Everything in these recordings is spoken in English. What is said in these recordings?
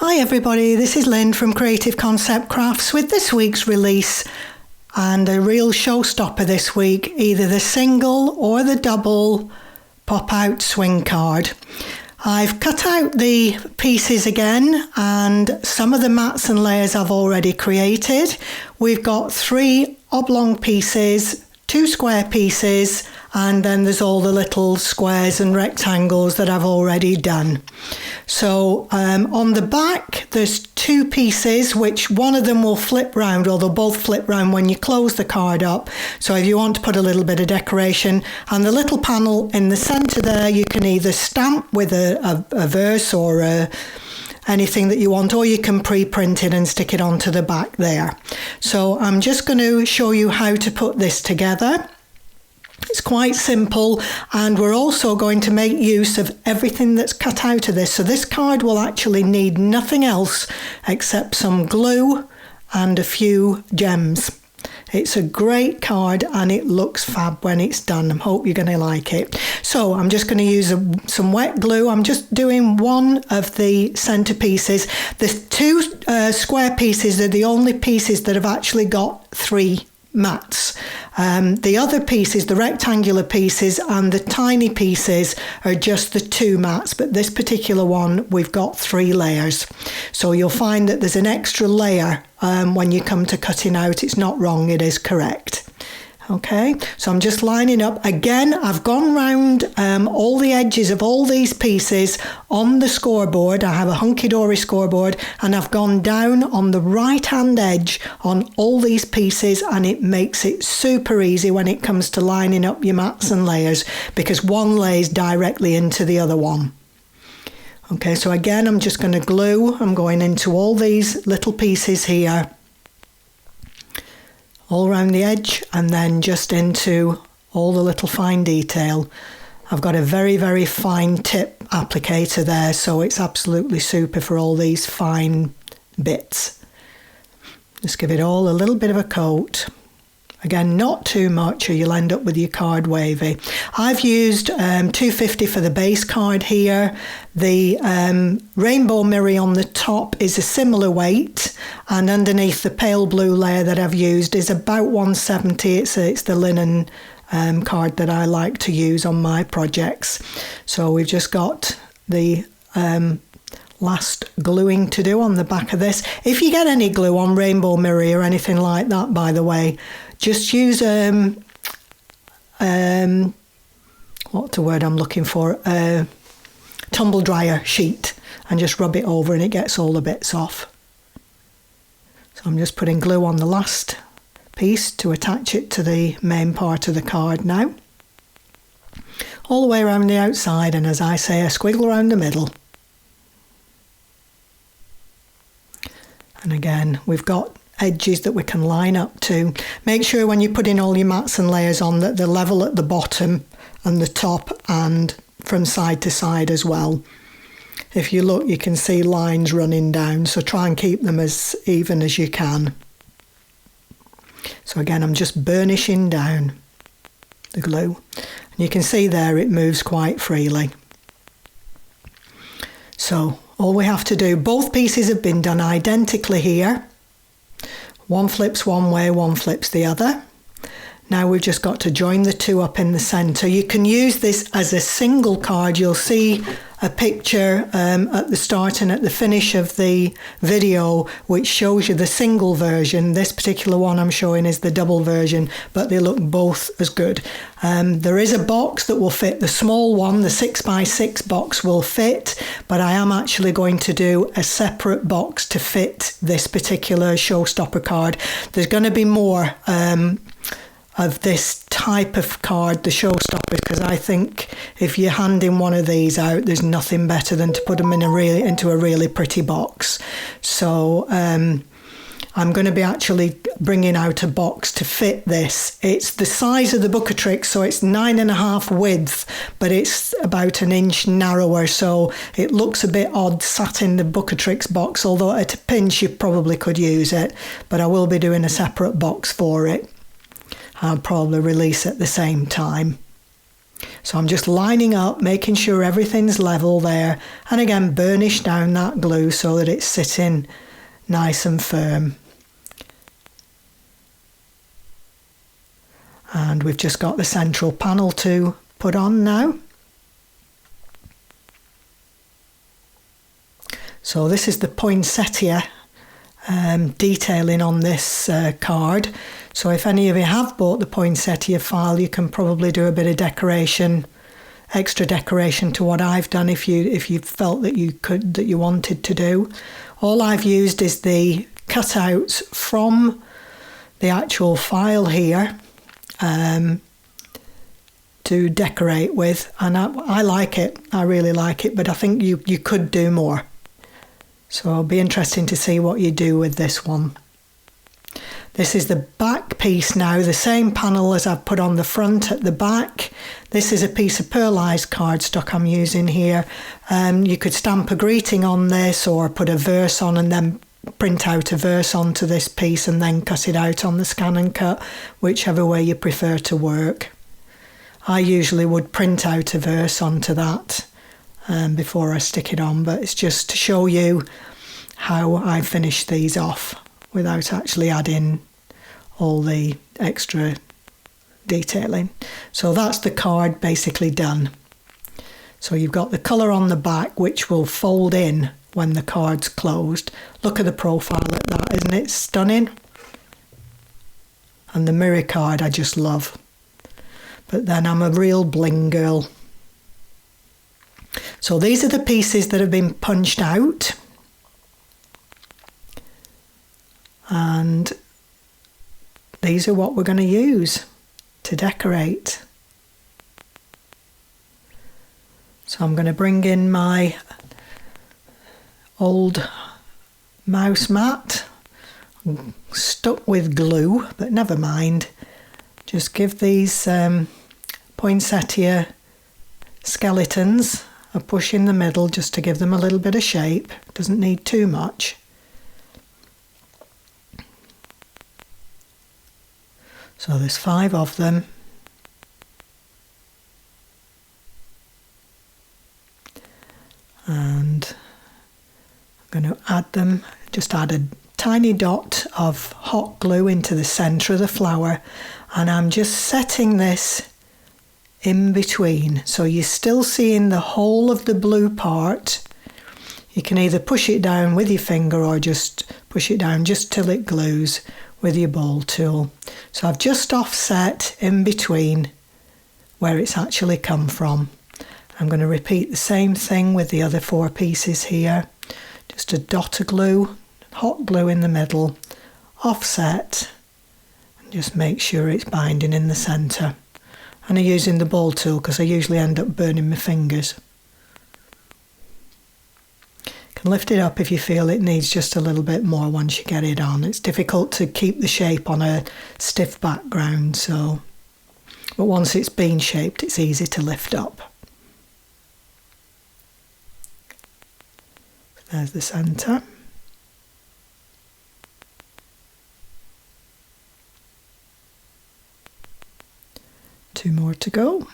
Hi everybody, this is Lynn from Creative Concept Crafts with this week's release and a real showstopper this week, either the single or the double pop-out swing card. I've cut out the pieces again and some of the mats and layers I've already created. We've got 3 oblong pieces, 2 square pieces, and then there's all the little squares and rectangles that I've already done. So on the back there's 2 pieces, which one of them will flip round, or they'll both flip round when you close the card up. So if you want to put a little bit of decoration, and the little panel in the centre there, you can either stamp with a verse or anything that you want, or you can pre-print it and stick it onto the back there. So I'm just going to show you how to put this together. It's quite simple, and we're also going to make use of everything that's cut out of this. So this card will actually need nothing else except some glue and a few gems. It's a great card and it looks fab when it's done. I hope you're going to like it. So I'm just going to use some wet glue. I'm just doing one of the centre pieces. The 2 square pieces are the only pieces that have actually got 3 mats. The other pieces, the rectangular pieces and the tiny pieces, are just the 2 mats, but this particular one we've got 3 layers. So you'll find that there's an extra layer when you come to cutting out. It's not wrong, it is correct. Okay, so I'm just lining up. Again, I've gone round all the edges of all these pieces on the scoreboard. I have a hunky-dory scoreboard, and I've gone down on the right-hand edge on all these pieces, and it makes it super easy when it comes to lining up your mats and layers, because one lays directly into the other one. Okay, so again, I'm just going to glue. I'm going into all these little pieces here, all around the edge, and then just into all the little fine detail. I've got a very, very fine tip applicator there, so it's absolutely super for all these fine bits. Just give it all a little bit of a coat. Again, not too much or you'll end up with your card wavy. I've used 250 for the base card here. The rainbow mirror on the top is a similar weight, and underneath the pale blue layer that I've used is about 170. It's the linen card that I like to use on my projects. So we've just got the last gluing to do on the back of this. If you get any glue on rainbow mirror or anything like that, by the way, just use what's the word I'm looking for? Tumble dryer sheet, and just rub it over and it gets all the bits off. So I'm just putting glue on the last piece to attach it to the main part of the card now. All the way around the outside, and as I say, a squiggle around the middle. And again, we've got edges that we can line up to. Make sure when you're putting all your mats and layers on that they're level at the bottom and the top and from side to side as well. If you look, you can see lines running down, so try and keep them as even as you can. So again, I'm just burnishing down the glue. And you can see there it moves quite freely. So all we have to do, both pieces have been done identically here. One flips one way, one flips the other. Now we've just got to join the 2 up in the centre. You can use this as a single card. You'll see a picture at the start and at the finish of the video which shows you the single version. This particular one I'm showing is the double version, but they look both as good. There is a box that will fit. The small one, the 6x6 box, will fit, but I am actually going to do a separate box to fit this particular showstopper card. There's going to be more of this type of card, the showstopper, because I think if you're handing one of these out, there's nothing better than to put them in into a really pretty box. So I'm going to be actually bringing out a box to fit this. It's the size of the Buckatrix, so it's 9.5 width, but it's about 1 inch narrower, so it looks a bit odd sat in the Buckatrix box, although at a pinch you probably could use it, but I will be doing a separate box for it. I'll probably release at the same time. So I'm just lining up, making sure everything's level there, and again burnish down that glue so that it's sitting nice and firm. And we've just got the central panel to put on now. So this is the poinsettia detailing on this card. So if any of you have bought the poinsettia file, you can probably do a bit of decoration, extra decoration to what I've done if you felt that you wanted to do. All I've used is the cutouts from the actual file here to decorate with, and I like it. I really like it, but I think you could do more. So it'll be interesting to see what you do with this one. This is the back piece now, the same panel as I've put on the front at the back. This is a piece of pearlised cardstock I'm using here. You could stamp a greeting on this or put a verse on and then print out a verse onto this piece and then cut it out on the scan and cut, whichever way you prefer to work. I usually would print out a verse onto that before I stick it on, but it's just to show you how I finish these off without actually adding all the extra detailing. So that's the card basically done. So you've got the colour on the back, which will fold in when the card's closed. Look at the profile at that, isn't it stunning? And the mirror card I just love. But then I'm a real bling girl. So these are the pieces that have been punched out. And these are what we're going to use to decorate. So I'm going to bring in my old mouse mat. I'm stuck with glue, but never mind. Just give these poinsettia skeletons a push in the middle just to give them a little bit of shape. Doesn't need too much. So there's 5 of them. And I'm going to add them, just add a tiny dot of hot glue into the centre of the flower, and I'm just setting this in between. So you're still seeing the whole of the blue part. You can either push it down with your finger or just push it down just till it glues with your ball tool. So I've just offset in between where it's actually come from. I'm going to repeat the same thing with the other 4 pieces here. Just a dot of glue, hot glue in the middle, offset, and just make sure it's binding in the centre. And I'm using the ball tool because I usually end up burning my fingers. You can lift it up if you feel it needs just a little bit more once you get it on. It's difficult to keep the shape on a stiff background, but once it's been shaped, it's easy to lift up. There's the centre. Two more to go.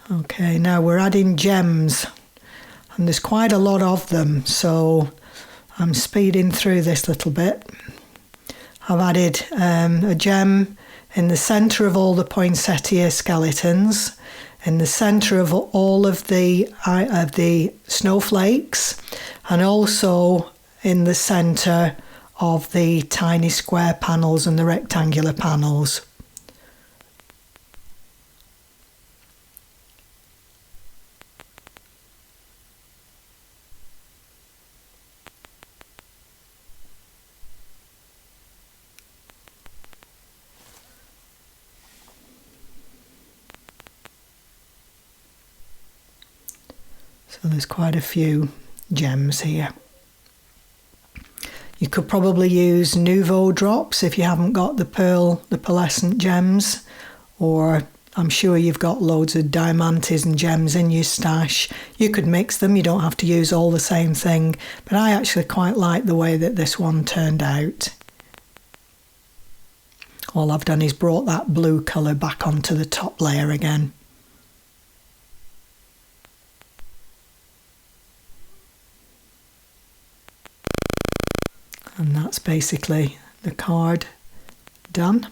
Okay, now we're adding gems, and there's quite a lot of them, so I'm speeding through this little bit. I've added a gem in the centre of all the poinsettia skeletons, in the centre of all of the snowflakes, and also in the centre of the tiny square panels and the rectangular panels. So there's quite a few gems here. You could probably use Nouveau drops if you haven't got the pearlescent gems, or I'm sure you've got loads of diamantes and gems in your stash. You could mix them, you don't have to use all the same thing, but I actually quite like the way that this one turned out. All I've done is brought that blue colour back onto the top layer again. And that's basically the card done.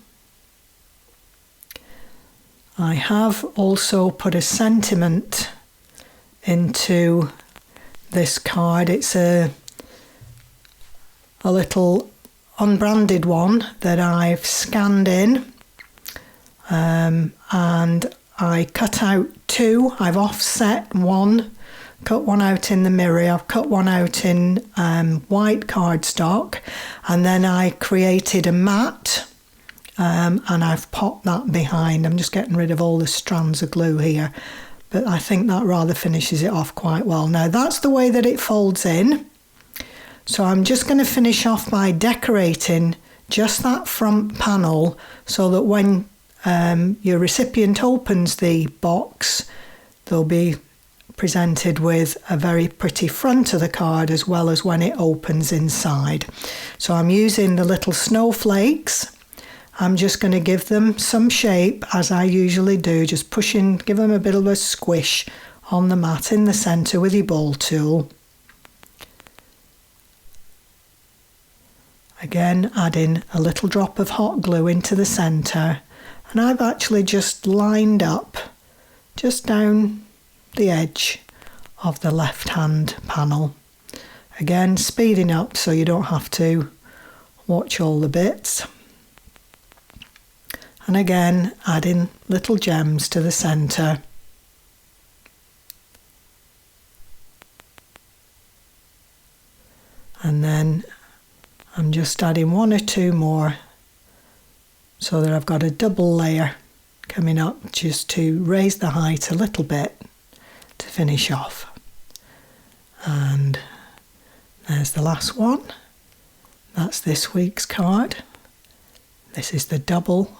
I have also put a sentiment into this card. It's a little unbranded one that I've scanned in, and I cut out two. I've offset one, cut one out in the mirror, I've cut one out in white cardstock, and then I created a mat. And I've popped that behind. I'm just getting rid of all the strands of glue here, but I think that rather finishes it off quite well. Now that's the way that it folds in. So I'm just going to finish off by decorating just that front panel so that when your recipient opens the box, they'll be presented with a very pretty front of the card as well as when it opens inside. So I'm using the little snowflakes. I'm just going to give them some shape as I usually do, just pushing, give them a bit of a squish on the mat in the centre with your ball tool. Again, adding a little drop of hot glue into the centre, and I've actually just lined up just down the edge of the left hand panel. Again, speeding up so you don't have to watch all the bits. And again, adding little gems to the centre. And then I'm just adding one or two more so that I've got a double layer coming up just to raise the height a little bit to finish off. And there's the last one. That's this week's card. This is the double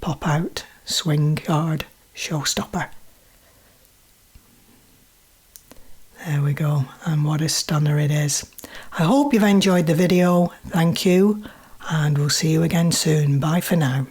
pop-out swing card showstopper. There we go, and what a stunner it is. I hope you've enjoyed the video. Thank you, and we'll see you again soon. Bye for now.